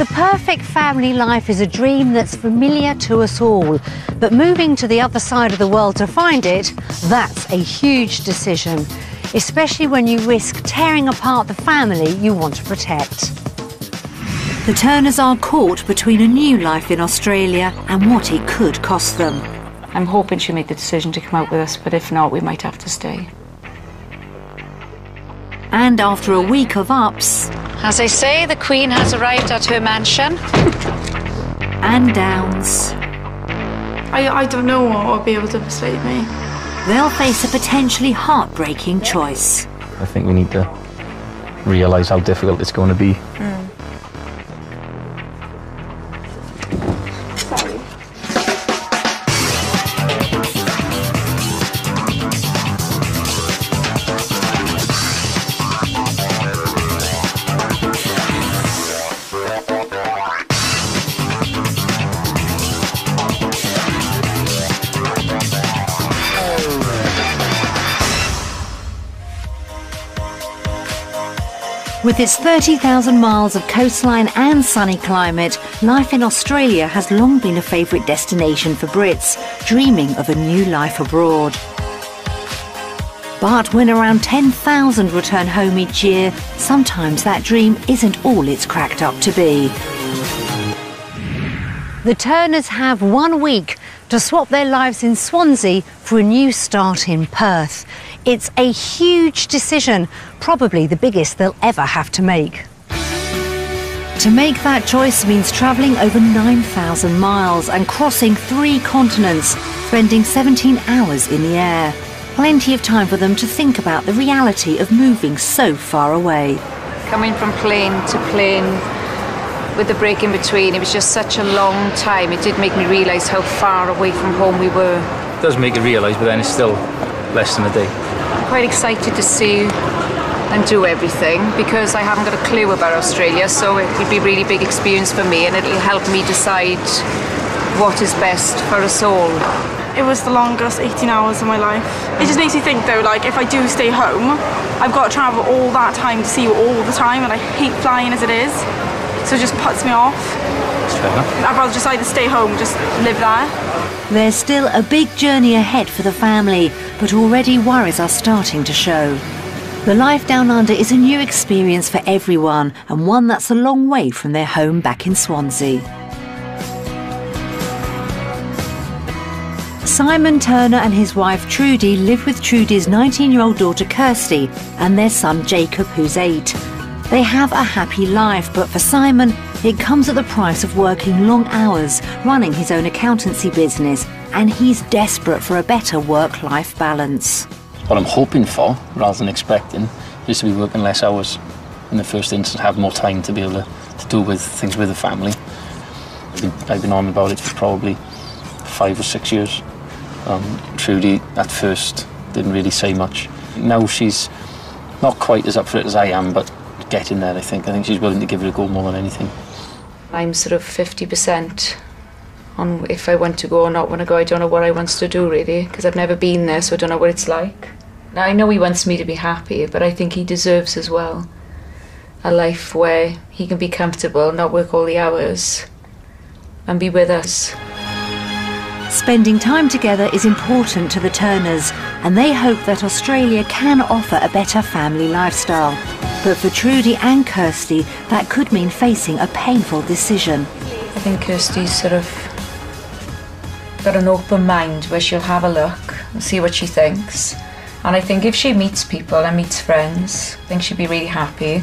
The perfect family life is a dream that's familiar to us all, but moving to the other side of the world to find it, that's a huge decision, especially when you risk tearing apart the family you want to protect. The Turners are caught between a new life in Australia and what it could cost them. I'm hoping she'll make the decision to come out with us, but if not, we might have to stay. And after a week of ups... As I say, the Queen has arrived at her mansion. ...and downs... I don't know what will be able to persuade me. They'll face a potentially heartbreaking choice. I think we need to realise how difficult it's going to be. With its 30,000 miles of coastline and sunny climate, life in Australia has long been a favourite destination for Brits, dreaming of a new life abroad. But when around 10,000 return home each year, sometimes that dream isn't all it's cracked up to be. The Turners have 1 week to swap their lives in Swansea for a new start in Perth. It's a huge decision, probably the biggest they'll ever have to make. To make that choice means travelling over 9,000 miles and crossing 3 continents, spending 17 hours in the air. Plenty of time for them to think about the reality of moving so far away. Coming from plane to plane, with the break in between, it was just such a long time. It did make me realise how far away from home we were. It does make you realise, but then it's still less than a day. I'm quite excited to see and do everything because I haven't got a clue about Australia, so it would be a really big experience for me and it'll help me decide what is best for us all. It was the longest 18 hours of my life. It just makes me think though, like if I do stay home, I've got to travel all that time to see you all the time, and I hate flying as it is, so it just puts me off. I'd rather just either stay home, just live there. There's still a big journey ahead for the family, but already worries are starting to show. The life down under is a new experience for everyone, and one that's a long way from their home back in Swansea. Simon Turner and his wife Trudy live with Trudy's 19-year-old daughter Kirsty and their son Jacob, who's 8. They have a happy life, but for Simon, it comes at the price of working long hours, running his own accountancy business, and he's desperate for a better work-life balance. What I'm hoping for, rather than expecting, is to be working less hours in the first instance, have more time to be able to do with things with the family. I've been on about it for probably 5 or 6 years. Trudy, at first, didn't really say much. Now she's not quite as up for it as I am, but getting there, I think. I think she's willing to give it a go more than anything. I'm sort of 50% on if I want to go or not want to go. I don't know what I want to do, really, because I've never been there, so I don't know what it's like. Now, I know he wants me to be happy, but I think he deserves as well a life where he can be comfortable, not work all the hours, and be with us. Spending time together is important to the Turners, and they hope that Australia can offer a better family lifestyle. But for Trudy and Kirsty, that could mean facing a painful decision. I think Kirsty's sort of got an open mind where she'll have a look and see what she thinks. And I think if she meets people and meets friends, I think she'll be really happy.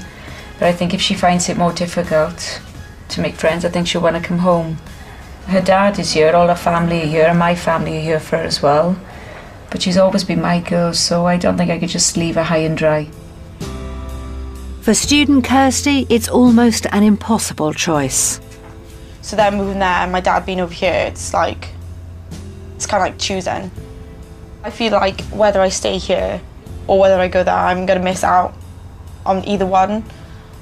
But I think if she finds it more difficult to make friends, I think she'll want to come home. Her dad is here, all her family are here, and my family are here for her as well. But she's always been my girl, so I don't think I could just leave her high and dry. For student Kirsty, it's almost an impossible choice. So they're moving there and my dad being over here, it's kind of like choosing. I feel like whether I stay here or whether I go there, I'm going to miss out on either one.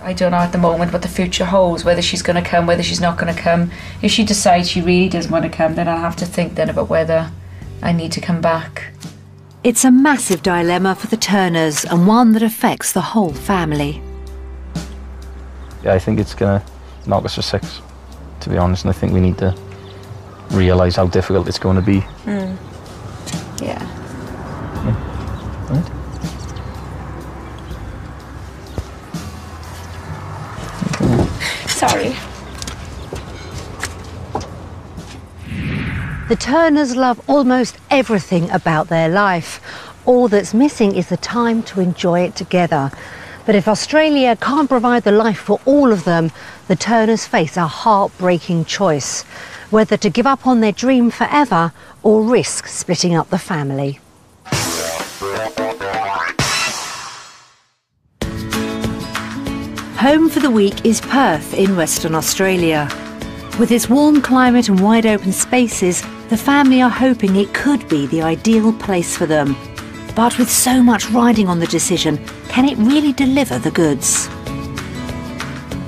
I don't know at the moment what the future holds, whether she's going to come, whether she's not going to come. If she decides she really doesn't want to come, then I'll have to think then about whether I need to come back. It's a massive dilemma for the Turners, and one that affects the whole family. Yeah, I think it's going to knock us for 6, to be honest, and I think we need to realise how difficult it's going to be. Yeah. Right. Sorry. The Turners love almost everything about their life. All that's missing is the time to enjoy it together. But if Australia can't provide the life for all of them, the Turners face a heartbreaking choice, whether to give up on their dream forever or risk splitting up the family. Home for the week is Perth in Western Australia. With its warm climate and wide open spaces, the family are hoping it could be the ideal place for them. But with so much riding on the decision, can it really deliver the goods?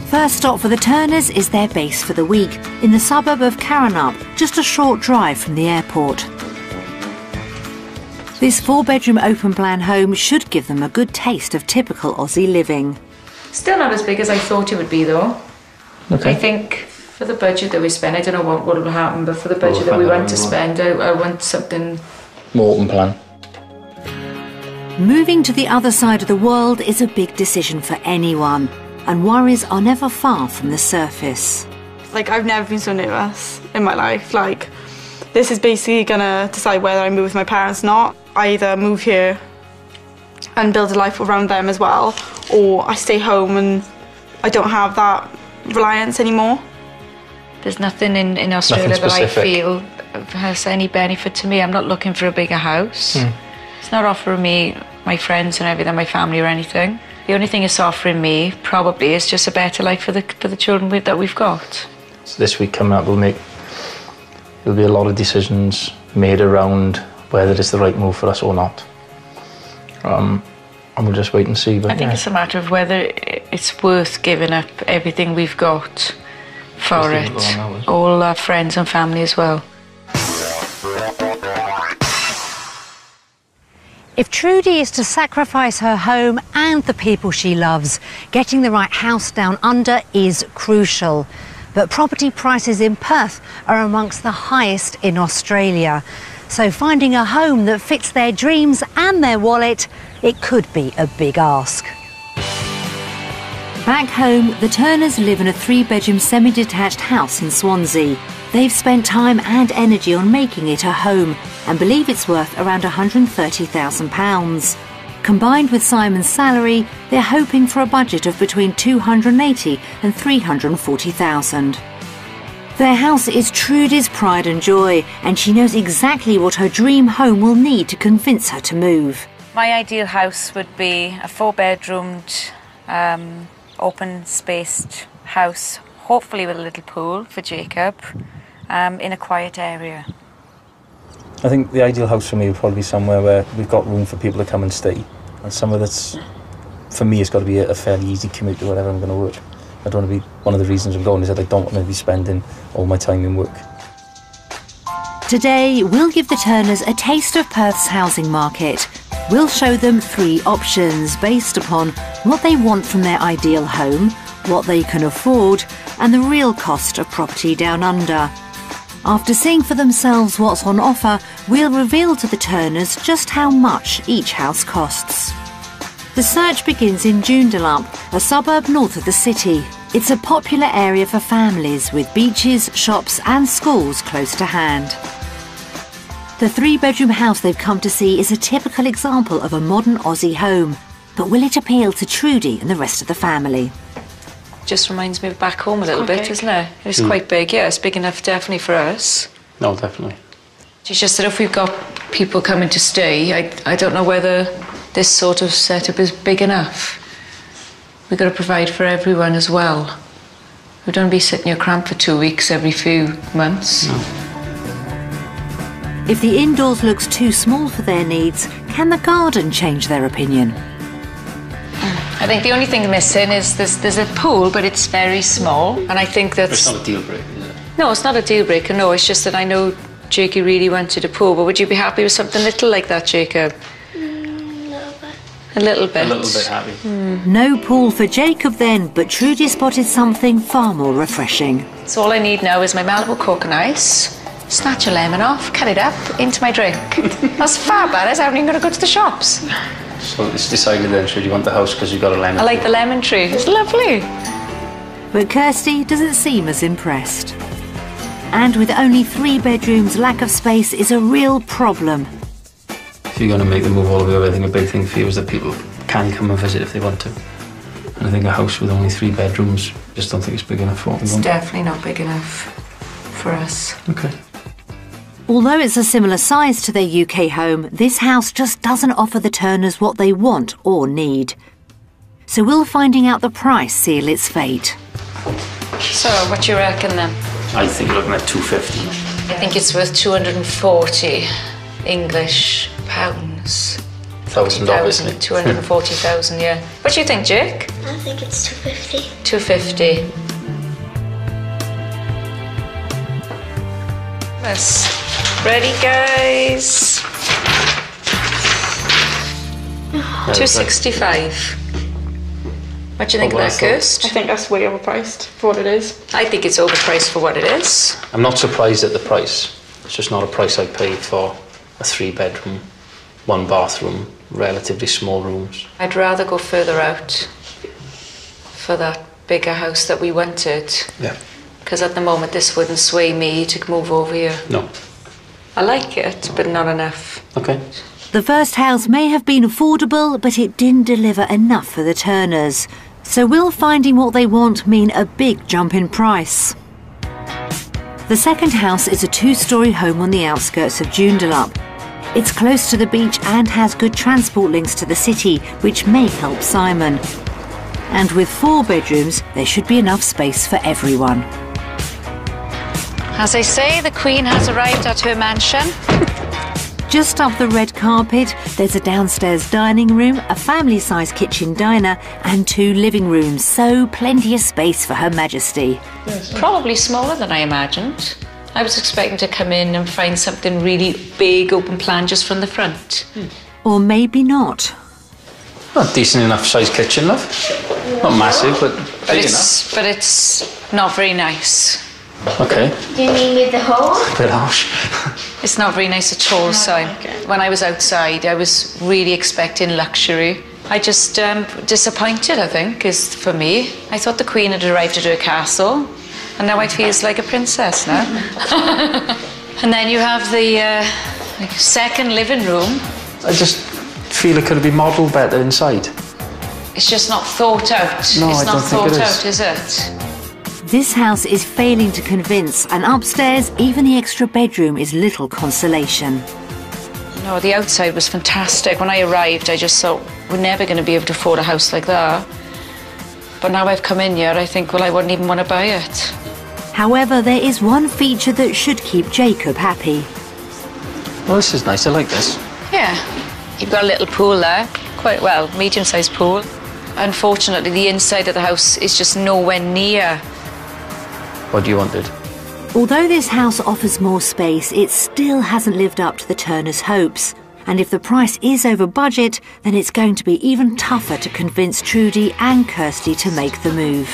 First stop for the Turners is their base for the week, in the suburb of Karrinyup, just a short drive from the airport. This 4-bedroom open-plan home should give them a good taste of typical Aussie living. Still not as big as I thought it would be, though. Okay. I think for the budget that we spend, I don't know what will happen, but for the budget that we want to spend, I want something more open plan. Moving to the other side of the world is a big decision for anyone, and worries are never far from the surface. Like, I've never been so nervous in my life. Like, this is basically gonna decide whether I move with my parents or not. I either move here and build a life around them as well, or I stay home and I don't have that reliance anymore. There's nothing in Australia that I feel has any benefit to me. I'm not looking for a bigger house. It's not offering me my friends and everything, my family or anything. The only thing it's offering me probably is just a better life for the children that we've got. So this week coming up, there'll be a lot of decisions made around whether it's the right move for us or not. And we'll just wait and see. But I think it's a matter of whether it's worth giving up everything we've got for it. All our friends and family as well. If Trudy is to sacrifice her home and the people she loves, getting the right house down under is crucial. But property prices in Perth are amongst the highest in Australia. So finding a home that fits their dreams and their wallet, it could be a big ask. Back home, the Turners live in a 3-bedroom semi-detached house in Swansea. They've spent time and energy on making it a home and believe it's worth around £130,000. Combined with Simon's salary, they're hoping for a budget of between £280,000 and £340,000. Their house is Trudy's pride and joy, and she knows exactly what her dream home will need to convince her to move. My ideal house would be a 4-bedroomed, open-spaced house, hopefully with a little pool for Jacob, in a quiet area. I think the ideal house for me would probably be somewhere where we've got room for people to come and stay, and somewhere that's, for me, it's got to be a fairly easy commute to wherever I'm going to work. I don't want to be, one of the reasons I'm going is that I don't want to be spending all my time in work. Today, we'll give the Turners a taste of Perth's housing market. We'll show them 3 options based upon what they want from their ideal home, what they can afford, and the real cost of property down under. After seeing for themselves what's on offer, we'll reveal to the Turners just how much each house costs. The search begins in Joondalup, a suburb north of the city. It's a popular area for families with beaches, shops and schools close to hand. The 3-bedroom house they've come to see is a typical example of a modern Aussie home. But will it appeal to Trudy and the rest of the family? Just reminds me of back home a little bit, doesn't it? It's quite big, yeah. It's big enough definitely for us. No, definitely. It's just that if we've got people coming to stay, I don't know whether this sort of setup is big enough. We've got to provide for everyone as well. We don't be sitting here cramped for 2 weeks every few months. No. If the indoors looks too small for their needs, can the garden change their opinion? I think the only thing missing is there's a pool, but it's very small, and I think that's... It's not a deal breaker, is it? No, it's not a deal breaker, no. It's just that I know Jakey really wanted a pool, but would you be happy with something little like that, Jacob? No, but A little bit. A little bit happy. No pool for Jacob then, but Trudy spotted something far more refreshing. So all I need now is my Malibu Coke and Ice. Snatch a lemon off, cut it up, into my drink. That's far better. I haven't even got to go to the shops. So it's decided then, should you want the house because you've got a lemon? I like the lemon tree. It's lovely. But Kirsty doesn't seem as impressed. And with only 3 bedrooms, lack of space is a real problem. If you're going to make the move all the way over, I think a big thing for you is that people can come and visit if they want to. And I think a house with only 3 bedrooms, just don't think it's big enough for what we It's want. definitely not big enough for us. Okay. Although it's a similar size to their UK home, this house just doesn't offer the Turners what they want or need. So will finding out the price seal its fate? So, what do you reckon then? I think you're looking at 250. I think it's worth 240 English pounds. 1,000 obviously. 240,000, yeah. What do you think, Jake? I think it's 250. 250. Yes. Ready, guys? 265. What do you think of that, Kirst? I think that's way overpriced for what it is. I think it's overpriced for what it is. I'm not surprised at the price. It's just not a price I paid for a 3-bedroom, 1 bathroom, relatively small rooms. I'd rather go further out for that bigger house that we wanted. Yeah. Because at the moment this wouldn't sway me to move over here. No. I like it, but not enough. Okay. The first house may have been affordable, but it didn't deliver enough for the Turners. So will finding what they want mean a big jump in price? The second house is a 2-storey home on the outskirts of Joondalup. It's close to the beach and has good transport links to the city, which may help Simon. And with 4 bedrooms, there should be enough space for everyone. As I say, the Queen has arrived at her mansion. Just up the red carpet, there's a downstairs dining room, a family-sized kitchen diner and 2 living rooms, so plenty of space for Her Majesty. Probably smaller than I imagined. I was expecting to come in and find something really big, open plan just from the front. Or maybe not. Not decent enough sized kitchen, love. Not massive, but big enough. But it's not very nice. Okay. Do you mean with the hole? A bit harsh. It's not very nice at all, so when I was outside, I was really expecting luxury. I just disappointed, I think, is for me. I thought the Queen had arrived at her castle, and now I feel like a princess now. And then you have the second living room. I just feel it could have been modelled better inside. It's just not thought out. No, it's I not don't think thought it out, is. is it? This house is failing to convince, and upstairs, even the extra bedroom is little consolation. No, the outside was fantastic. When I arrived, I just thought, we're never going to be able to afford a house like that. But now I've come in here, I think, well, I wouldn't even want to buy it. However, there is one feature that should keep Jacob happy. Well, this is nice. I like this. Yeah, you've got a little pool there. Quite well, medium-sized pool. Unfortunately, the inside of the house is just nowhere near. What do you wanted? Although this house offers more space, it still hasn't lived up to the Turners' hopes. And if the price is over budget, then it's going to be even tougher to convince Trudy and Kirsty to make the move.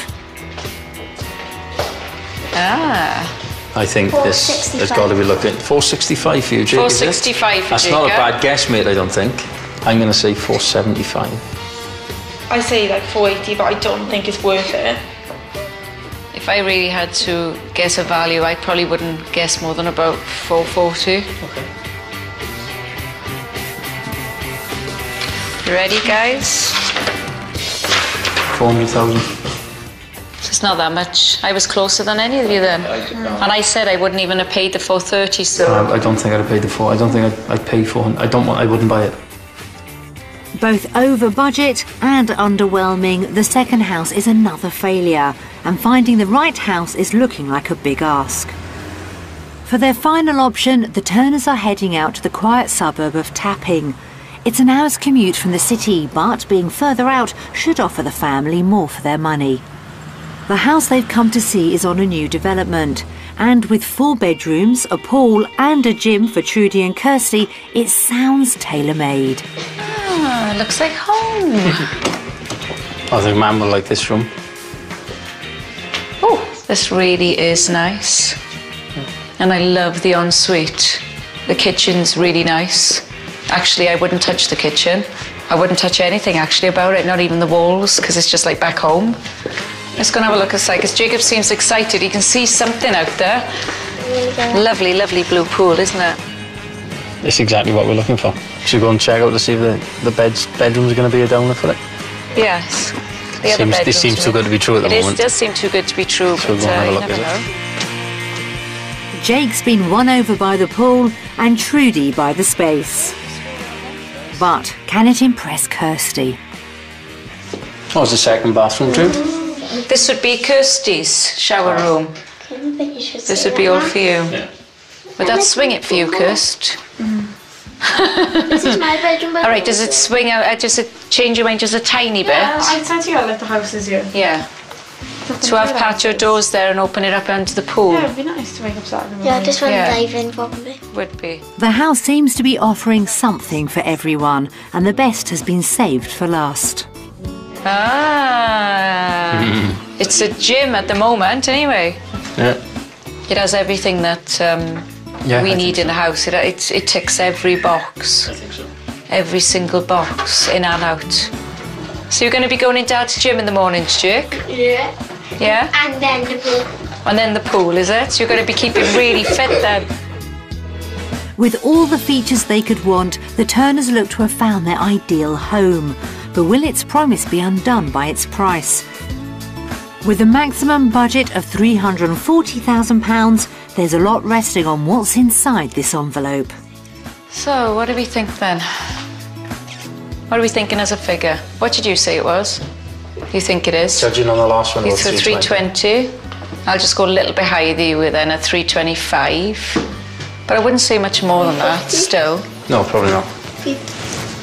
Ah. I think this has got to be looking... 465 for you, Jake, 465 for That's Jacob. not a bad guess, mate, I don't think. I'm going to say 475. I say like 480, but I don't think it's worth it. If I really had to guess a value, I probably wouldn't guess more than about 440. Okay. You ready, guys? 400,000. It's not that much. I was closer than any of you then. And I said I wouldn't even have paid the 430, so... I don't think I'd have paid the 4. I don't think I'd pay 400. I wouldn't buy it. Both over budget and underwhelming, the second house is another failure, and finding the right house is looking like a big ask. For their final option, the Turners are heading out to the quiet suburb of Tapping. It's an hour's commute from the city, but being further out should offer the family more for their money. The house they've come to see is on a new development, and with 4 bedrooms, a pool and a gym for Trudy and Kirsty, it sounds tailor-made. it looks like home. I think Mum will like this room. Oh, this really is nice. And I love the ensuite. The kitchen's really nice. Actually, I wouldn't touch the kitchen. I wouldn't touch anything actually about it, not even the walls, because it's just like back home. Let's go and have a look inside, because Jacob seems excited. He can see something out there. Lovely, lovely blue pool, isn't it? It's exactly what we're looking for. Should we go and check out to see if the bedrooms are going to be a downer for it? Yes. This seems too good to be true at the moment. It does seem too good to be true, So but we'll go and have a you look, never is it? know. Jake's been won over by the pool and Trudy by the space. But can it impress Kirsty? Oh, it's the second bathroom too. This would be Kirsty's shower room. This would be all for you. Yeah. Would that swing it for you, Kirst? This is my bedroom. All right, does it swing out, does it change your mind just a tiny bit? I said to you I like the houses here. Yeah. To have patio doors there and open it up onto the pool. Yeah, it'd be nice to wake up Saturday morning. Yeah, just want to Yeah. dive in probably. Would be. The house seems to be offering something for everyone, and the best has been saved for last. Ah. It's a gym at the moment, anyway. Yeah. It has everything that Yeah, we I need think in the house. It ticks every box. I think so. Every single box, in and out. So you're going to be going into Dad's gym in the mornings, Jake? Yeah. Yeah? And then the pool. And then the pool, is it? So you're going to be keeping really fit then? With all the features they could want, the Turners look to have found their ideal home. But will its promise be undone by its price? With a maximum budget of £340,000, there's a lot resting on what's inside this envelope. So, what do we think then? What are we thinking as a figure? What did you say it was? You think it is? Judging on the last one, You it was threw 320. I'll just go a little bit higher than you then at 325. But I wouldn't say much more than that still. No, probably not.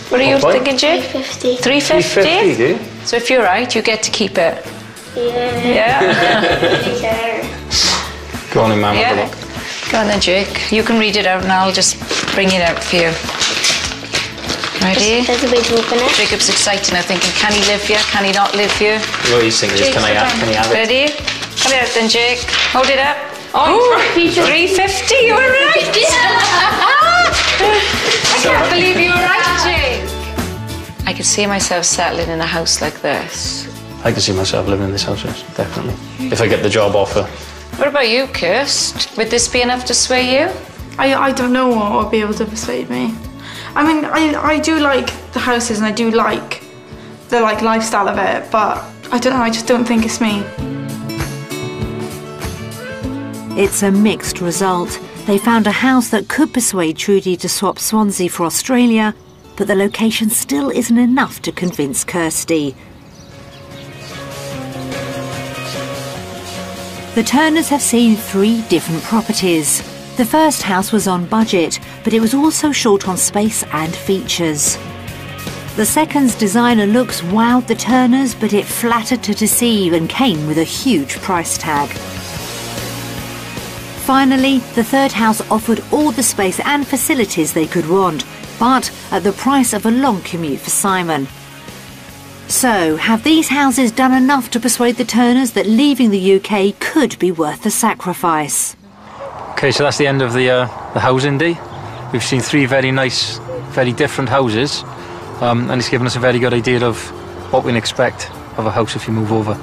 What are you What? thinking, Jake? 350. 350? do you? So if you're right, you get to keep it. Yeah. Yeah? Go on in, Mum, have a Yeah. look. Go on then, Jake. You can read it out and I'll just bring it out for you. Ready? There's a way to open it. Jacob's excited now, thinking, can he live here? Can he not live here? What he's thinking is, can I have it? Ready? Hold it out then, Jake. Hold it up. Oh, 350, you were right. I can't believe you were right, Jake. I could see myself settling in a house like this. I can see myself living in this house, yes, definitely. If I get the job offer. What about you, Kirst? Would this be enough to sway you? I don't know what will be able to persuade me. I mean, I do like the houses and I do like the lifestyle of it, but I don't know, I just don't think it's me. It's a mixed result. They found a house that could persuade Trudy to swap Swansea for Australia, but the location still isn't enough to convince Kirsty. The Turners have seen 3 different properties. The first house was on budget, but it was also short on space and features. The second's designer looks wowed the Turners, but it flattered to deceive and came with a huge price tag. Finally, the third house offered all the space and facilities they could want, but at the price of a long commute for Simon. So, have these houses done enough to persuade the Turners that leaving the UK could be worth the sacrifice? Okay, so that's the end of the housing day. We've seen 3 very nice, very different houses, and it's given us a very good idea of what we can expect of a house if you move over.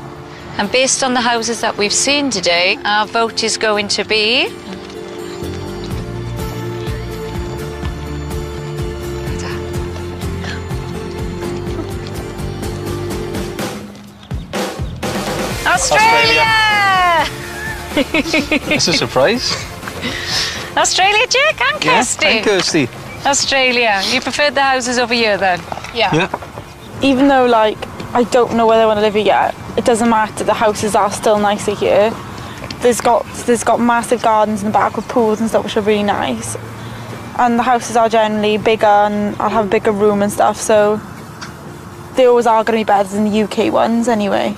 And based on the houses that we've seen today, our vote is going to be... Australia! That's a surprise. Australia, Jake and Kirsty. And Kirsty. Australia. You preferred the houses over here then? Yeah. Even though I don't know whether I want to live here yet, it doesn't matter, the houses are still nicer here. There's got massive gardens in the back with pools and stuff which are really nice. And the houses are generally bigger and I'll have a bigger room and stuff, so they always are going to be better than the UK ones anyway.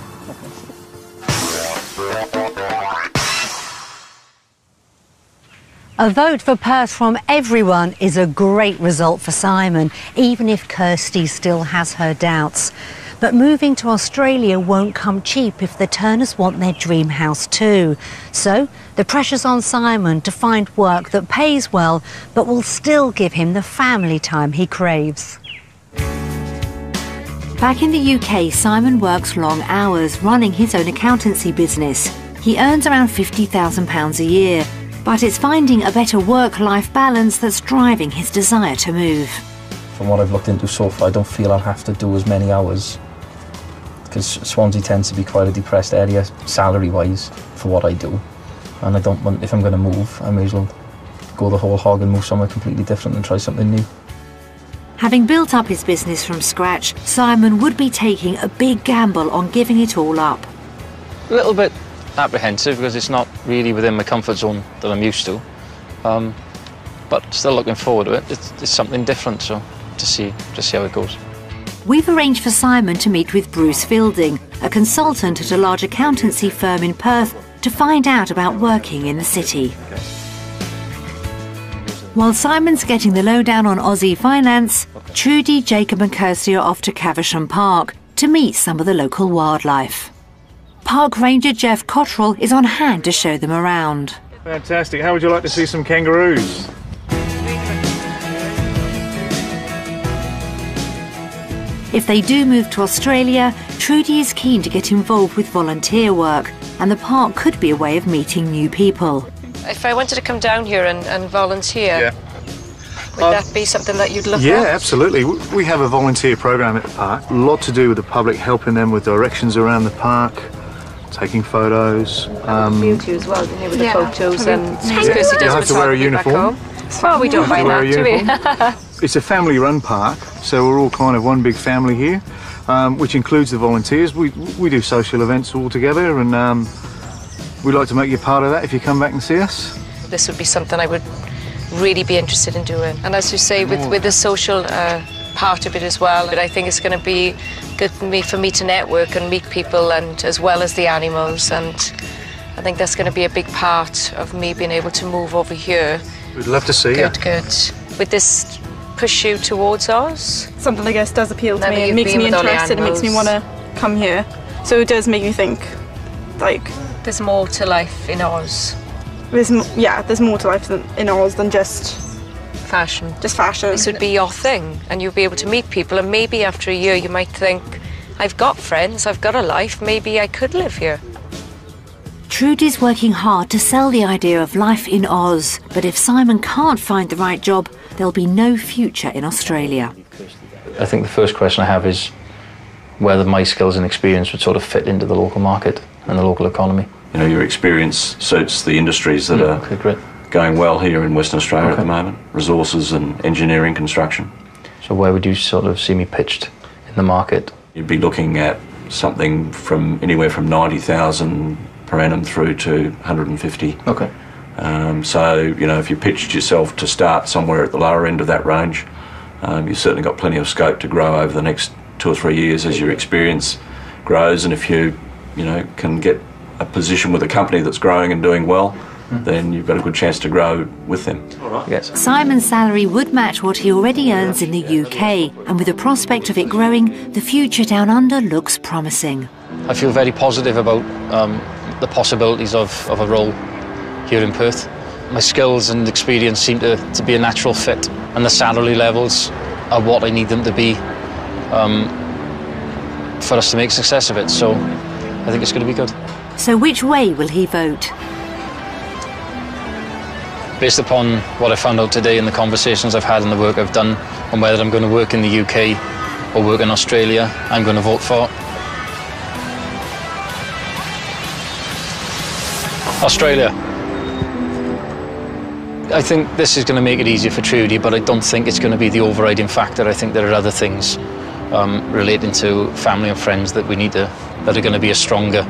A vote for Perth from everyone is a great result for Simon, even if Kirsty still has her doubts. But moving to Australia won't come cheap if the Turners want their dream house too. So the pressure's on Simon to find work that pays well, but will still give him the family time he craves. Back in the UK, Simon works long hours running his own accountancy business. He earns around £50,000 a year, but it's finding a better work-life balance that's driving his desire to move. From what I've looked into so far, I don't feel I'll have to do as many hours, because Swansea tends to be quite a depressed area salary-wise for what I do, and I don't want, if I'm going to move, I may as well go the whole hog and move somewhere completely different and try something new. Having built up his business from scratch, Simon would be taking a big gamble on giving it all up. A little bit apprehensive because it's not really within my comfort zone that I'm used to, but still looking forward to it. It's something different, so just see how it goes. We've arranged for Simon to meet with Bruce Fielding, a consultant at a large accountancy firm in Perth, to find out about working in the city. Okay. While Simon's getting the lowdown on Aussie finance, Trudy, Jacob and Kirsty are off to Caversham Park to meet some of the local wildlife. Park Ranger Jeff Cottrell is on hand to show them around. Fantastic. How would you like to see some kangaroos? If they do move to Australia, Trudy is keen to get involved with volunteer work, and the park could be a way of meeting new people. If I wanted to come down here and volunteer, would that be something that you'd look at? Yeah, absolutely. We have a volunteer program at the park. A lot to do with the public, helping them with directions around the park, taking photos. Beauty as well, with the photos. And you have to wear a uniform. Well, we don't mind that, do we? It's a family-run park, so we're all kind of one big family here, which includes the volunteers. We do social events all together, and we'd like to make you part of that if you come back and see us. This would be something I would really be interested in doing. And as you say, with the social part of it as well, but I think it's going to be good for me to network and meet people, and as well as the animals. And I think that's going to be a big part of me being able to move over here. We'd love to see you. Good. Would this push you towards Oz? Something, I guess, does appeal to me. It makes me interested. It makes me want to come here. So it does make me think, like, there's more to life in Oz. There's more to life in Oz than just fashion. Just fashion. This would be your thing, and you'll be able to meet people, and maybe after a year you might think, I've got friends, I've got a life, maybe I could live here. Trudy's working hard to sell the idea of life in Oz, but if Simon can't find the right job, there'll be no future in Australia. I think the first question I have is whether my skills and experience would sort of fit into the local market and the local economy. You know, your experience suits the industries that are going well here in Western Australia at the moment. Resources and engineering, construction. So where would you sort of see me pitched in the market? You'd be looking at something from anywhere from 90,000 per annum through to 150. Okay. So, you know, if you pitched yourself to start somewhere at the lower end of that range, you've certainly got plenty of scope to grow over the next 2 or 3 years as your experience grows. And if you can get a position with a company that's growing and doing well, then you've got a good chance to grow with them. All right. Yes. Simon's salary would match what he already earns in the UK, and with the prospect of it growing, the future down under looks promising. I feel very positive about the possibilities of a role here in Perth. My skills and experience seem to be a natural fit, and the salary levels are what I need them to be for us to make success of it, so I think it's going to be good. So which way will he vote? Based upon what I found out today and the conversations I've had and the work I've done on whether I'm going to work in the UK or work in Australia, I'm going to vote for Australia. I think this is going to make it easier for Trudy, but I don't think it's going to be the overriding factor. I think there are other things relating to family and friends that that are going to be a stronger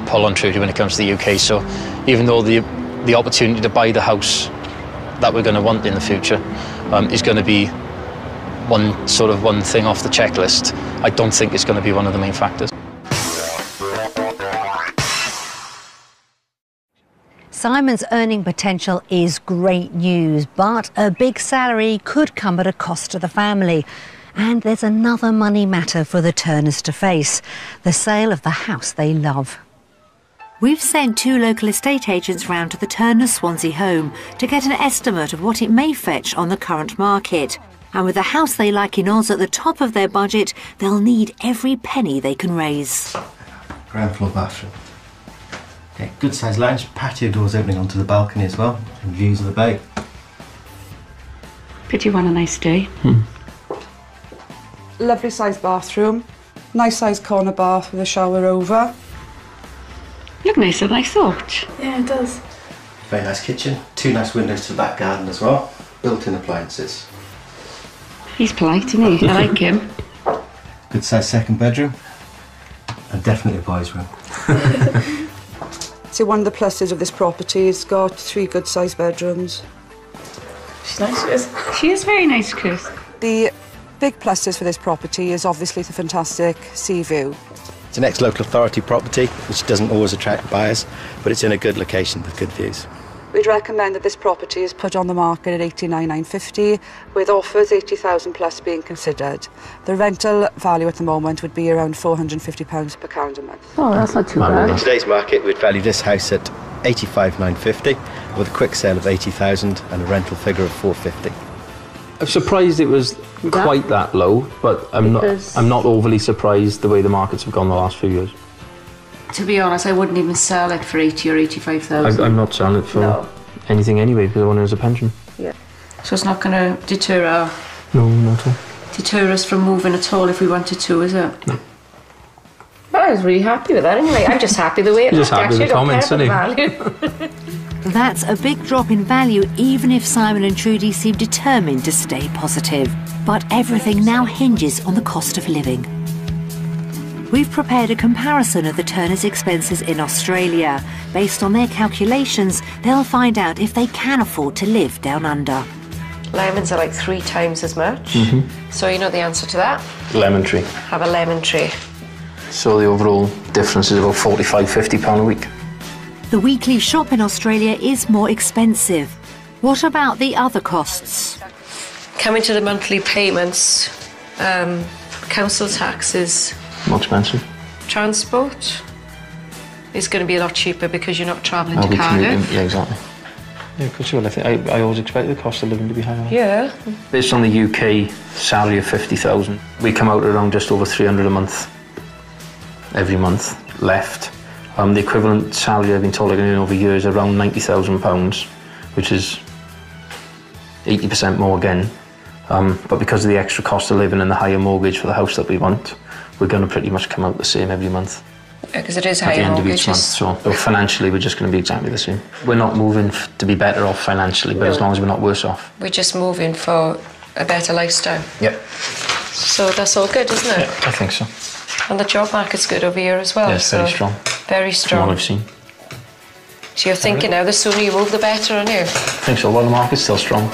pull on Trudy when it comes to the UK. So even though the opportunity to buy the house that we're going to want in the future is going to be one thing off the checklist, I don't think it's going to be one of the main factors. Simon's earning potential is great news, but a big salary could come at a cost to the family. And there's another money matter for the Turners to face, the sale of the house they love. We've sent 2 local estate agents round to the Turners Swansea home to get an estimate of what it may fetch on the current market. And with the house they like in Oz at the top of their budget, they'll need every penny they can raise. Ground floor bathroom. Okay, good sized lounge, patio doors opening onto the balcony as well, and views of the bay. Pity you want a nice day. Lovely sized bathroom, nice sized corner bath with a shower over. Look nicer than I thought. Yeah, it does. Very nice kitchen, 2 nice windows to the back garden as well, built-in appliances. He's polite, isn't he? I like him. Good sized second bedroom, and definitely a boys' room. So one of the pluses of this property is got 3 good sized bedrooms. She's nice, she is. She is very nice, Chris. The big pluses for this property is obviously the fantastic sea view. It's an ex-local authority property, which doesn't always attract buyers, but it's in a good location with good views. We'd recommend that this property is put on the market at 89,950, with offers 80,000 plus being considered. The rental value at the moment would be around £450 per calendar month. Oh, that's not too bad. In today's market, we'd value this house at 85,950, with a quick sale of 80,000 and a rental figure of 450. I'm surprised it was quite that low, but I'm not overly surprised the way the markets have gone the last few years. To be honest, I wouldn't even sell it for 80 or 85,000. I'm not selling it for anything anyway, because I want it as a pension. Yeah. So it's not going to deter not at all. Deter us from moving at all if we wanted to, is it? No. But I was really happy with that anyway. I'm just happy the way it looked. Just happy with the comments, isn't he? That's a big drop in value, even if Simon and Trudy seem determined to stay positive. But everything now hinges on the cost of living. We've prepared a comparison of the Turners' expenses in Australia. Based on their calculations, they'll find out if they can afford to live down under. Lemons are like 3 times as much. So you know the answer to that? Lemon tree. Have a lemon tree. So the overall difference is about £45–50 a week. The weekly shop in Australia is more expensive. What about the other costs? Coming to the monthly payments, council taxes. More expensive. Transport is going to be a lot cheaper because you're not travelling to Cardiff. Yeah, exactly. Yeah, because I always expect the cost of living to be higher. Yeah. Based on the UK salary of 50,000, we come out around just over 300 a month every month left. The equivalent salary I've been told I can earn over years is around £90,000, which is 80% more again. But because of the extra cost of living and the higher mortgage for the house that we want, we're going to pretty much come out the same every month. Because it is at the higher end of each mortgages. month. So financially, we're just going to be exactly the same. We're not moving to be better off financially, but as long as we're not worse off. We're just moving for a better lifestyle. Yep. So that's all good, isn't it? Yeah, I think so. And the job market's good over here as well. Yeah, it's very strong. Very strong. From what I've seen. So you're thinking now, the sooner you move, the better, aren't you? I think so. Well, the market's still strong.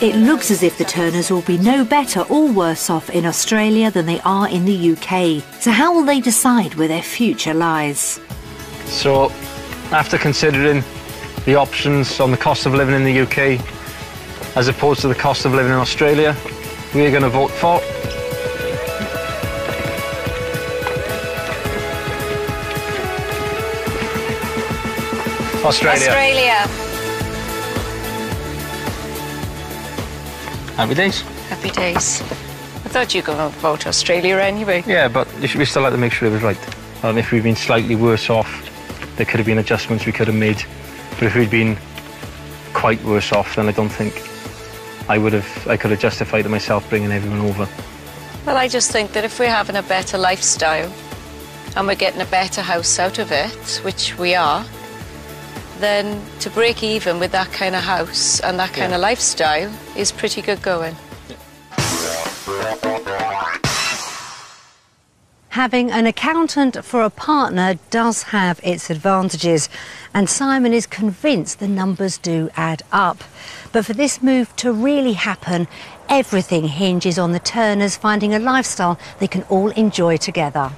It looks as if the Turners will be no better or worse off in Australia than they are in the UK. So how will they decide where their future lies? So, after considering the options on the cost of living in the UK as opposed to the cost of living in Australia, we're going to vote for Australia. Happy days. Happy days. I thought you were going to vote Australia anyway. Yeah, but we still like to make sure it was right. If we'd been slightly worse off, there could have been adjustments we could have made. But if we'd been quite worse off, then I don't think I could have justified it myself bringing everyone over. Well, I just think that if we're having a better lifestyle and we're getting a better house out of it, which we are, then to break even with that kind of house and that kind of lifestyle is pretty good going. Having an accountant for a partner does have its advantages, and Simon is convinced the numbers do add up. But for this move to really happen, everything hinges on the Turners finding a lifestyle they can all enjoy together.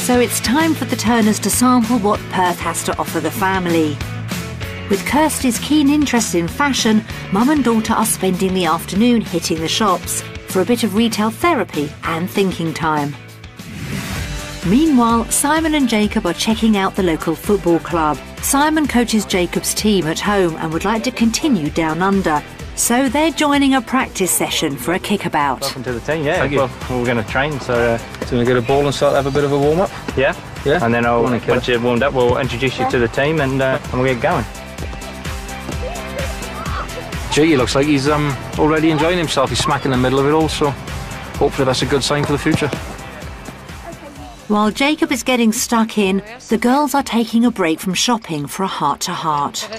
So it's time for the Turners to sample what Perth has to offer the family. With Kirsty's keen interest in fashion, mum and daughter are spending the afternoon hitting the shops for a bit of retail therapy and thinking time. Meanwhile, Simon and Jacob are checking out the local football club. Simon coaches Jacob's team at home and would like to continue down under. So they're joining a practice session for a kickabout. Welcome to the team, yeah. Well, we're going to train, so... So we're going to get a ball and start to have a bit of a warm-up? Yeah. Yeah? And then once you're warmed up, we'll introduce you to the team and we'll get going. Gee, he looks like he's already enjoying himself. He's smack in the middle of it all, so hopefully that's a good sign for the future. While Jacob is getting stuck in, the girls are taking a break from shopping for a heart-to-heart.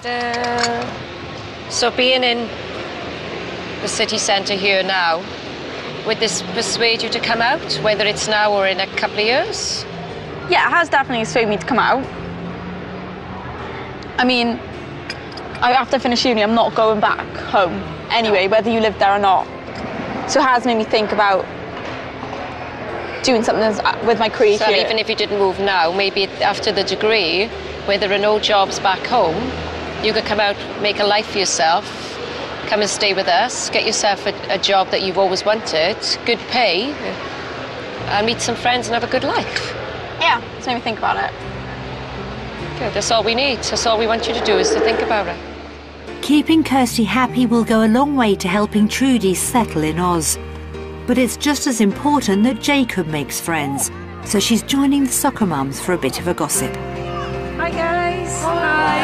So being in the city centre here now, would this persuade you to come out, whether it's now or in a couple of years? Yeah, it has definitely persuaded me to come out. I mean, after I finish uni, I'm not going back home anyway, whether you live there or not. So it has made me think about doing something with my career So here. even if you didn't move now, maybe after the degree, where there are no jobs back home, you could come out, make a life for yourself, come and stay with us, get yourself a job that you've always wanted, good pay, and meet some friends and have a good life. Yeah, it's made me think about it. Good, that's all we need. That's all we want you to do, is to think about it. Keeping Kirsty happy will go a long way to helping Trudy settle in Oz. But it's just as important that Jacob makes friends, so she's joining the soccer mums for a bit of a gossip. Hi guys. Hi.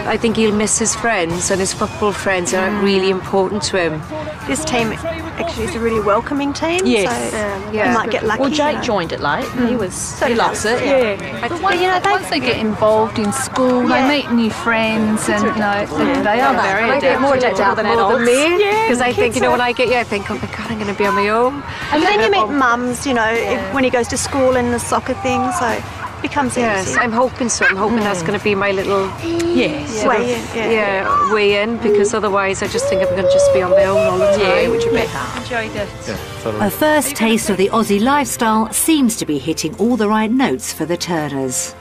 I think he'll miss his friends, and his football friends are really important to him. This team actually is a really welcoming team. Yes. So we might get lucky. Well, Jake joined it late. He loves it. Yeah. But once they get involved in school, they meet new friends, and they are very adaptable. More adaptable than adults. me. Yeah, Because I think, kids when I get here, I think, oh my God, I'm going to be on my own. And then you meet mums, when he goes to school and the soccer thing, so it becomes Yes, easy. I'm hoping so. I'm hoping that's going to be my little way in, because otherwise I just think I'm going to just be on my own all the time. Yeah, which would be hard. Enjoyed it. A first taste of the Aussie lifestyle seems to be hitting all the right notes for the Turners.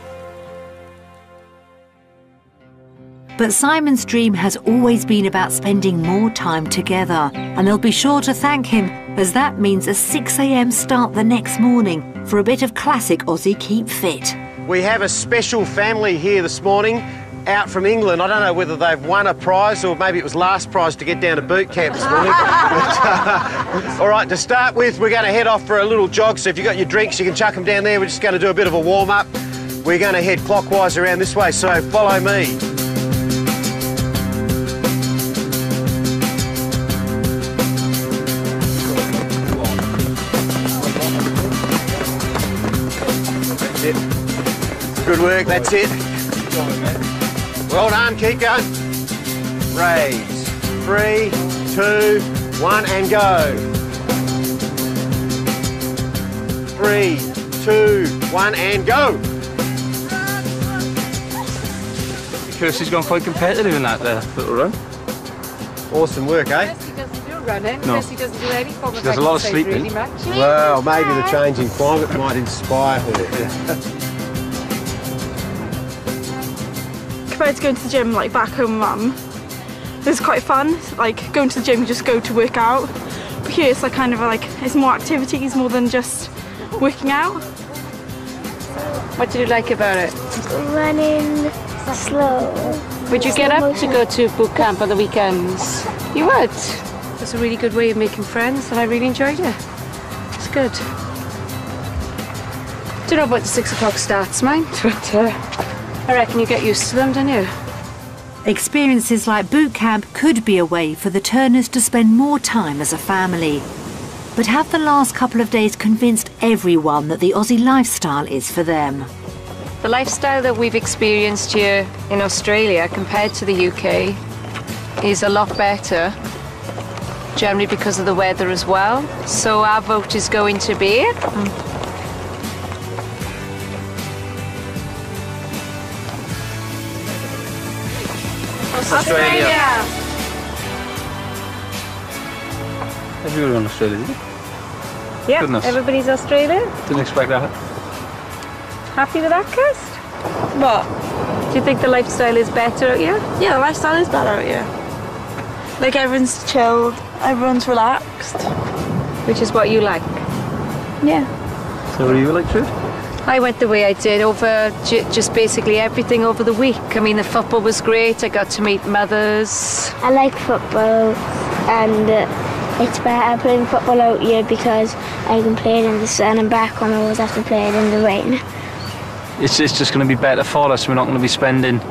But Simon's dream has always been about spending more time together, and they'll be sure to thank him, as that means a 6 a.m. start the next morning for a bit of classic Aussie keep fit. We have a special family here this morning, out from England. I don't know whether they've won a prize or maybe it was last prize to get down to boot camp this morning. All right, to start with, we're going to head off for a little jog, so if you've got your drinks, you can chuck them down there. We're just going to do a bit of a warm-up. We're going to head clockwise around this way, so follow me. Good work, that's it. Well done, keep going. Raise. 3, 2, 1, and go. 3, 2, 1, and go. Kirsty's gone quite competitive in that little run. Awesome work, eh? Kirsty doesn't do running. No. Kirsty doesn't do any form of She does a lot of exercise sleeping. really much. Well, maybe the change in climate might inspire her. Compared to going to the gym, back home, mum, it's quite fun. Going to the gym, you just go to work out. But here, it's it's more activities more than just working out. What did you like about it? Running slow. Would you get up to go to boot camp on the weekends? You would. It's a really good way of making friends, and I really enjoyed it. It's good. Don't know about the 6 o'clock starts, mind, but I reckon you get used to them, don't you? Experiences like boot camp could be a way for the Turners to spend more time as a family. But have the last couple of days convinced everyone that the Aussie lifestyle is for them? The lifestyle that we've experienced here in Australia compared to the UK is a lot better, generally because of the weather as well. So our vote is going to be Australia. Everyone in Australia, did you? Yeah, Goodness. everybody's Australian. Didn't expect that. Happy with that, Kirst? What? Do you think the lifestyle is better out here? Yeah, the lifestyle is better out here. Like, everyone's chilled, everyone's relaxed. Which is what you like? Yeah. So what do you like, Trude? I went the way I did over just basically everything over the week. I mean, the football was great. I got to meet mothers. I like football, and it's better playing football out here because I can play it in the sun and back when I always have to play it in the rain. It's just going to be better for us. We're not going to be spending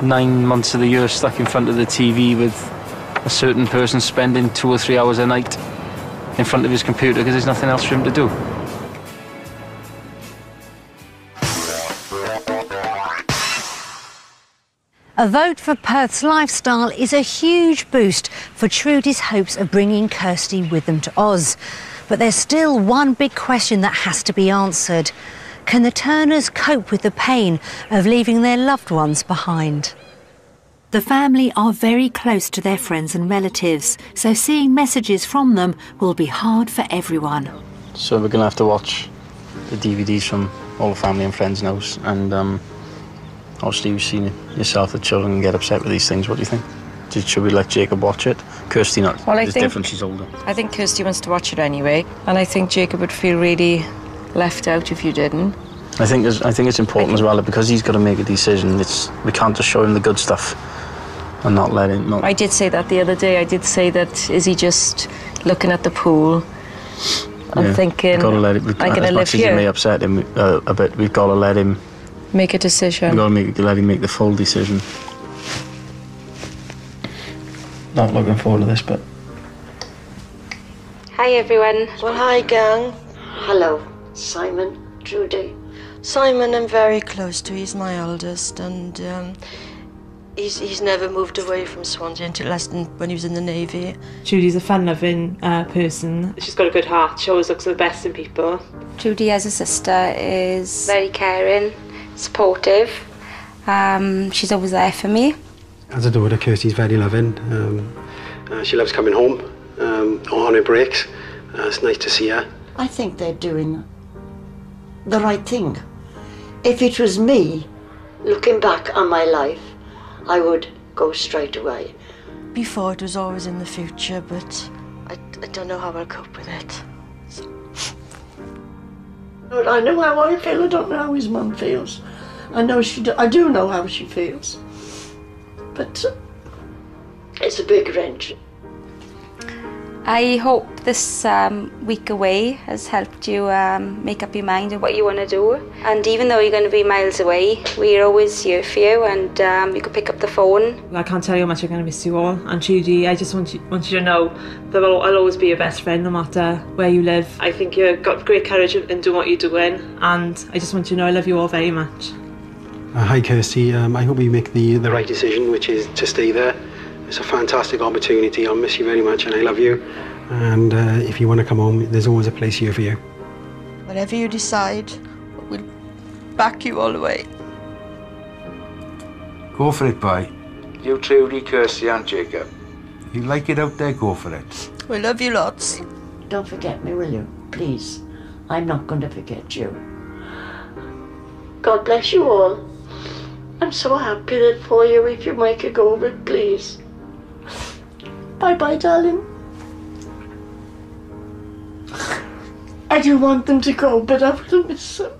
9 months of the year stuck in front of the TV with a certain person spending 2 or 3 hours a night in front of his computer because there's nothing else for him to do. A vote for Perth's lifestyle is a huge boost for Trudy's hopes of bringing Kirsty with them to Oz. But there's still one big question that has to be answered. Can the Turners cope with the pain of leaving their loved ones behind? The family are very close to their friends and relatives, so seeing messages from them will be hard for everyone. So we're going to have to watch the DVDs from all the family and friends now, and obviously you've seen yourself that children can get upset with these things. What do you think? Should we let Jacob watch it? Kirsty not. Well, it's different, she's older. I think Kirsty wants to watch it anyway, and I think Jacob would feel really left out if you didn't. I think it's important as well, because he's got to make a decision. We can't just show him the good stuff and not let him. I did say that the other day. I did say that, is he just looking at the pool and thinking, we've got to let it, I'm going to live as he here? may upset him a bit, we've got to let him make a decision. We've got to let him make the full decision. Not looking forward to this, but... Hi everyone. Well, hi gang. Hello, Simon, Trudy. Simon I'm very close to, he's my eldest, and he's never moved away from Swansea until less than when he was in the Navy. Trudy's a fun-loving person. She's got a good heart, she always looks for the best in people. Trudy as a sister is very caring, supportive. She's always there for me. As a daughter, Kirsty's very loving. She loves coming home on her breaks. It's nice to see her. I think they're doing the right thing. If it was me, looking back on my life, I would go straight away. Before it was always in the future, but I don't know how I'll cope with it. I know how I feel, I don't know how his mum feels. I do know how she feels. But it's a big wrench. I hope this week away has helped you make up your mind on what you want to do. And even though you're going to be miles away, we're always here for you, and you can pick up the phone. I can't tell you how much I'm going to miss you all. And Trudy, I just want you to know that I'll always be your best friend no matter where you live. I think you've got great courage in doing what you're doing, and I just want you to know I love you all very much. Hi Kirsty, I hope you make the right decision, which is to stay there. It's a fantastic opportunity. I'll miss you very much and I love you. And if you want to come home, there's always a place here for you. Whatever you decide, we'll back you all the way. Go for it, boy. You, Trudy, Kirsty and Jacob. If you like it out there, go for it. We love you lots. Don't forget me, will you? Please. I'm not going to forget you. God bless you all. I'm so happy that for you if you make a go of it, please. Bye-bye, darling. I do want them to go, but I will miss them.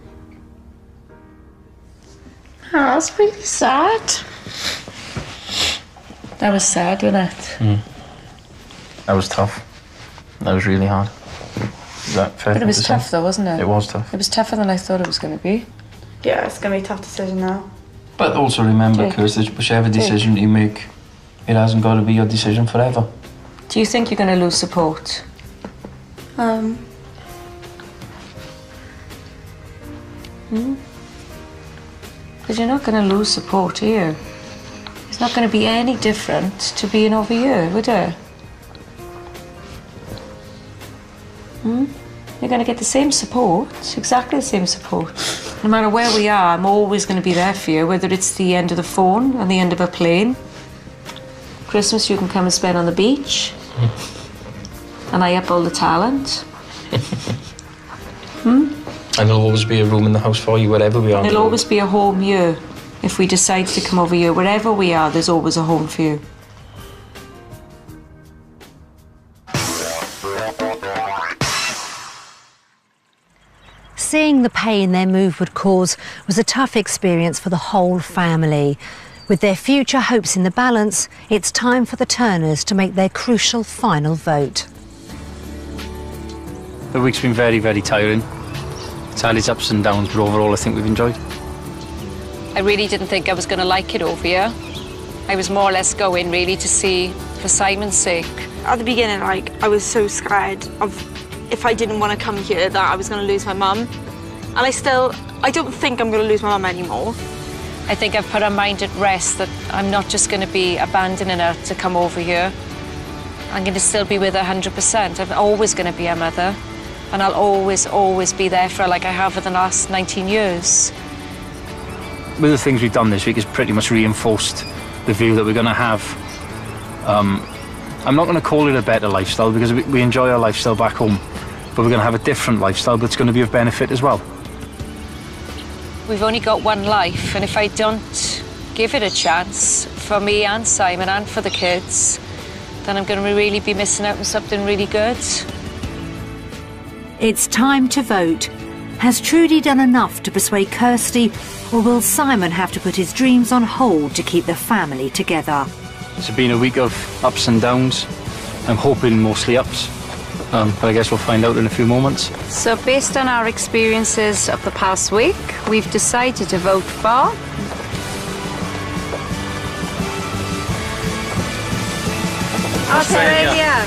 Oh, it's really sad. That was sad, wasn't it? That was tough. That was really hard. Is that fair? But it was tough though, wasn't it? It was tough. It was tougher than I thought it was going to be. Yeah, it's going to be a tough decision now. But also remember, Kirsty, whichever decision you make, it hasn't got to be your decision forever. Do you think you're going to lose support? Because you're not going to lose support here. It's not going to be any different to being over here, would it? You're going to get the same support, exactly the same support. No matter where we are, I'm always going to be there for you, whether it's the end of the phone or the end of a plane. Christmas you can come and spend on the beach. And I up all the talent. And there'll always be a room in the house for you wherever we are. There'll always be a home here. If we decide to come over here, wherever we are, there's always a home for you. Seeing the pain their move would cause was a tough experience for the whole family. With their future hopes in the balance, it's time for the Turners to make their crucial final vote. The week's been very, very tiring. It's had its ups and downs, but overall I think we've enjoyed. I really didn't think I was going to like it over here. I was more or less going really to see for Simon's sake. At the beginning, like, I was so scared of if I didn't want to come here that I was going to lose my mum. And I don't think I'm going to lose my mum anymore. I think I've put her mind at rest that I'm not just going to be abandoning her to come over here. I'm going to still be with her 100%. I'm always going to be her mother. And I'll always, always be there for her like I have for the last 19 years. With the things we've done this week, has pretty much reinforced the view that we're going to have. I'm not going to call it a better lifestyle because we enjoy our lifestyle back home, but we're going to have a different lifestyle that's going to be of benefit as well. We've only got one life, and if I don't give it a chance for me and Simon and for the kids, then I'm going to really be missing out on something really good. It's time to vote. Has Trudy done enough to persuade Kirsty, or will Simon have to put his dreams on hold to keep the family together? It's been a week of ups and downs. I'm hoping mostly ups, but I guess we'll find out in a few moments. So based on our experiences of the past week, we've decided to vote for Australia.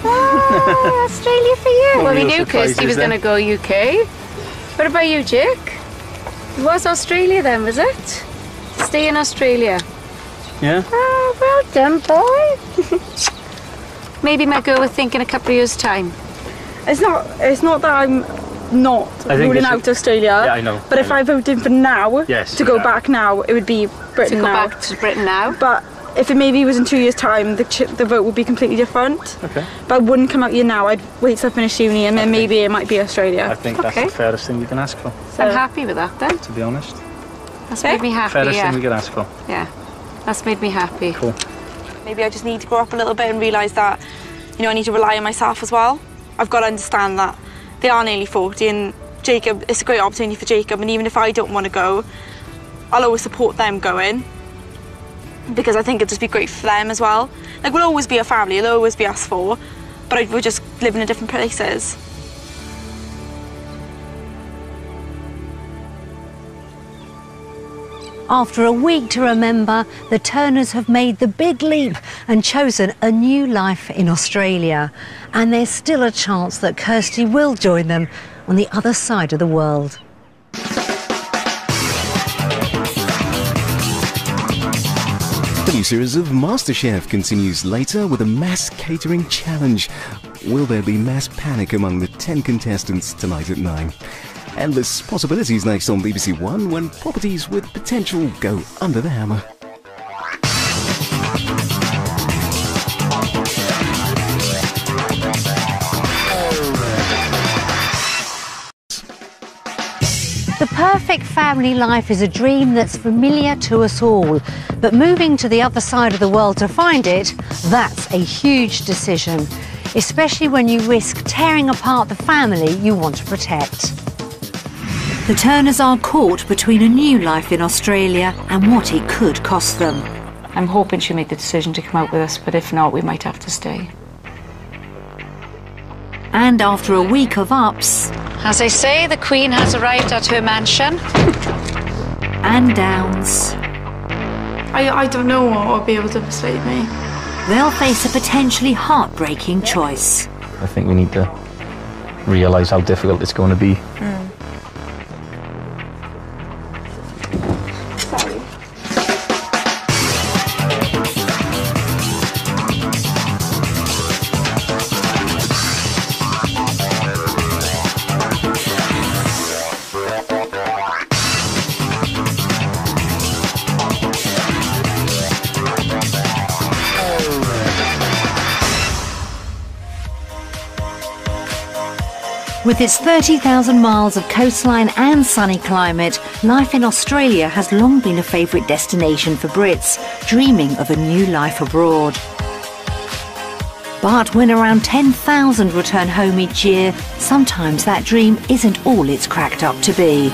Oh, Australia for you. Well, we knew Kirsty was going to go UK. What about you, Jake? It was Australia then, was it? Stay in Australia. Yeah. Oh, well done, boy. Maybe my girl would think in a couple of years' time. It's not that I'm not ruling out Australia. Yeah, I know. But if I voted for now, yes, to go back now, it would be Britain now. To go back to Britain now. But if it maybe was in 2 years' time, the vote would be completely different. Okay. But I wouldn't come out here now. I'd wait till I finish uni, and then maybe it might be Australia. I think that's the fairest thing we can ask for. So I'm happy with that then. To be honest. That's made me happy. Fairest thing we can ask for. Yeah. That's made me happy. Cool. Maybe I just need to grow up a little bit and realise that, you know, I need to rely on myself as well. I've got to understand that they are nearly 40, and Jacob, it's a great opportunity for Jacob, and even if I don't want to go, I'll always support them going, because I think it'll just be great for them as well. Like, we'll always be a family, it'll always be us four, but we're just living in different places. After a week to remember, the Turners have made the big leap and chosen a new life in Australia. And there's still a chance that Kirsty will join them on the other side of the world. The new series of MasterChef continues later with a mass catering challenge. Will there be mass panic among the 10 contestants tonight at 9? Endless possibilities next on BBC One when properties with potential go under the hammer. The perfect family life is a dream that's familiar to us all, but moving to the other side of the world to find it, that's a huge decision, especially when you risk tearing apart the family you want to protect. The Turners are caught between a new life in Australia and what it could cost them. I'm hoping she'll make the decision to come out with us, but if not, we might have to stay. And after a week of ups... As I say, the Queen has arrived at her mansion. And downs. I don't know what will be able to persuade me. They'll face a potentially heartbreaking choice. I think we need to realise how difficult it's going to be. With its 30,000 miles of coastline and sunny climate, life in Australia has long been a favourite destination for Brits, dreaming of a new life abroad. But when around 10,000 return home each year, sometimes that dream isn't all it's cracked up to be.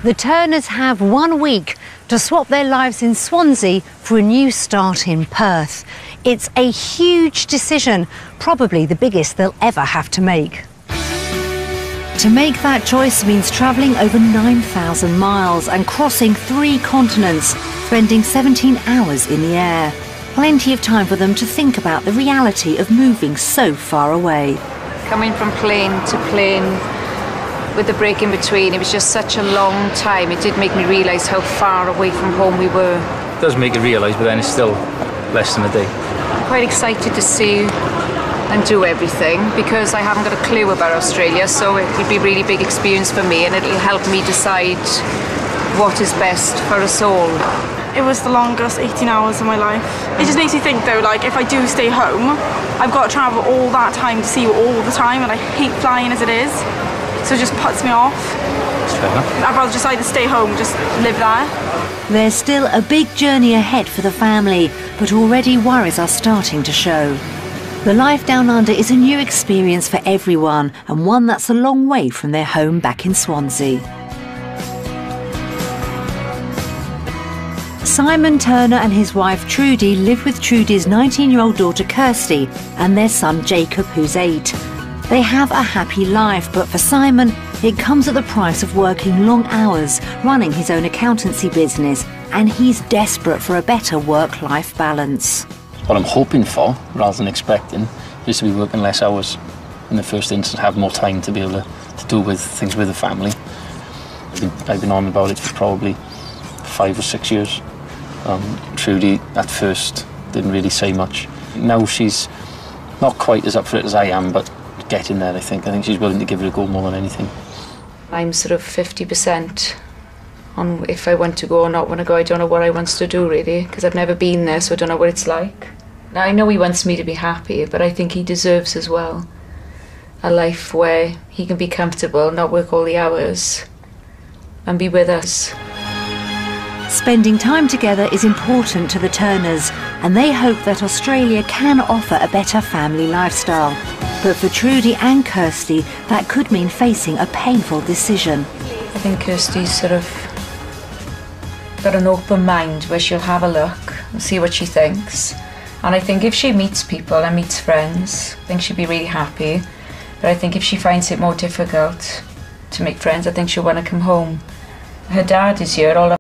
The Turners have 1 week to swap their lives in Swansea for a new start in Perth. It's a huge decision, probably the biggest they'll ever have to make. To make that choice means travelling over 9,000 miles and crossing 3 continents, spending 17 hours in the air. Plenty of time for them to think about the reality of moving so far away. Coming from plane to plane, with the break in between, it was just such a long time. It did make me realise how far away from home we were. It does make you realise, but then it's still less than a day. I'm quite excited to see and do everything because I haven't got a clue about Australia, so it would be a really big experience for me and it'll help me decide what is best for us all. It was the longest 18 hours of my life. It just makes me think though, like if I do stay home, I've got to travel all that time to see you all the time and I hate flying as it is. So it just puts me off. I'd rather just either stay home, just live there. There's still a big journey ahead for the family, but already worries are starting to show. The life down under is a new experience for everyone and one that's a long way from their home back in Swansea. Simon Turner and his wife Trudy live with Trudy's 19-year-old daughter Kirsty and their son Jacob, who's 8. They have a happy life, but for Simon, it comes at the price of working long hours, running his own accountancy business, and he's desperate for a better work-life balance. What I'm hoping for, rather than expecting, is to be working less hours in the first instance, have more time to be able to do with things with the family. I've been on about it for probably 5 or 6 years. Trudy, at first, didn't really say much. Now she's not quite as up for it as I am, but getting there, I think. I think she's willing to give it a go more than anything. I'm sort of 50% on if I want to go or not want to go. I don't know what I want to do really, because I've never been there, so I don't know what it's like. Now, I know he wants me to be happy, but I think he deserves as well a life where he can be comfortable, not work all the hours, and be with us. Spending time together is important to the Turners, and they hope that Australia can offer a better family lifestyle. But for Trudy and Kirsty, that could mean facing a painful decision. I think Kirsty's sort of got an open mind where she'll have a look and see what she thinks. And I think if she meets people and meets friends, I think she'll be really happy. But I think if she finds it more difficult to make friends, I think she'll want to come home. Her dad is here, all